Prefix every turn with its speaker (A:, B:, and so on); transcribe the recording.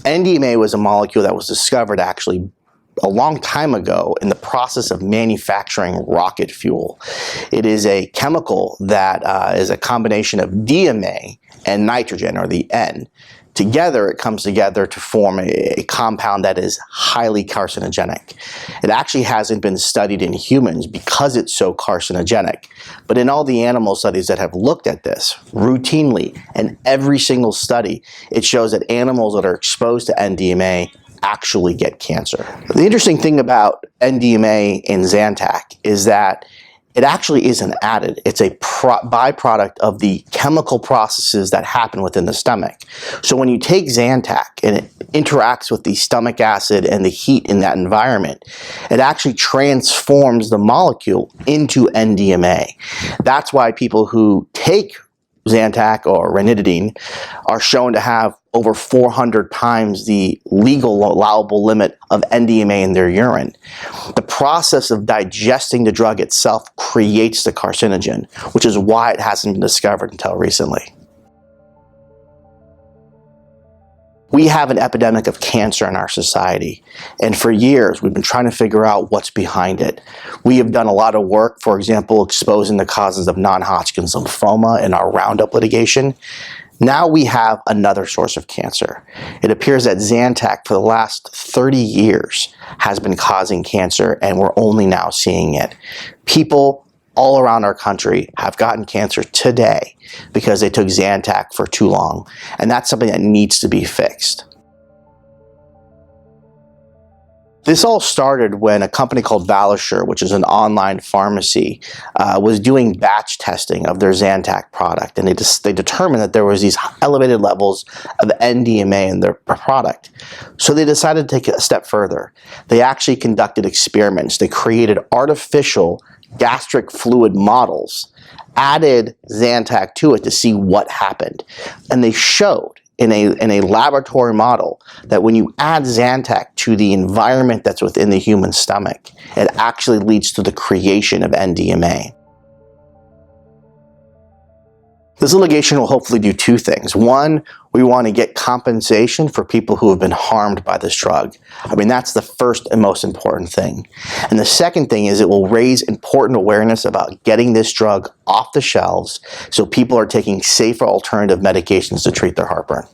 A: NDMA was a molecule that was discovered actually a long time ago in the process of manufacturing rocket fuel. It is a chemical that is a combination of DMA and nitrogen, or the N. Together, it comes together to form a compound that is highly carcinogenic. It actually hasn't been studied in humans because it's so carcinogenic. But in all the animal studies that have looked at this routinely, and every single study, it shows that animals that are exposed to NDMA actually get cancer. The interesting thing about NDMA in Zantac is that it actually isn't added. It's a byproduct of the chemical processes that happen within the stomach. So when you take Zantac and it interacts with the stomach acid and the heat in that environment, it actually transforms the molecule into NDMA. That's why people who take Zantac or ranitidine are shown to have over 400 times the legal allowable limit of NDMA in their urine. The process of digesting the drug itself creates the carcinogen, which is why it hasn't been discovered until recently. We have an epidemic of cancer in our society, and for years we've been trying to figure out what's behind it. We have done a lot of work, for example, exposing the causes of non-Hodgkin's lymphoma in our Roundup litigation. Now we have another source of cancer. It appears that Zantac for the last 30 years has been causing cancer, and we're only now seeing it. People all around our country have gotten cancer today because they took Zantac for too long, and that's something that needs to be fixed. This all started when a company called Valisure, which is an online pharmacy, was doing batch testing of their Zantac product, and they determined that there was these elevated levels of NDMA in their product. So they decided to take it a step further. They actually conducted experiments. They created artificial gastric fluid models, added Zantac to it to see what happened, and they showed in a laboratory model that when you add Zantac to the environment that's within the human stomach, it actually leads to the creation of NDMA. This litigation will hopefully do two things. One, we want to get compensation for people who have been harmed by this drug. I mean, that's the first and most important thing. And the second thing is it will raise important awareness about getting this drug off the shelves so people are taking safer alternative medications to treat their heartburn.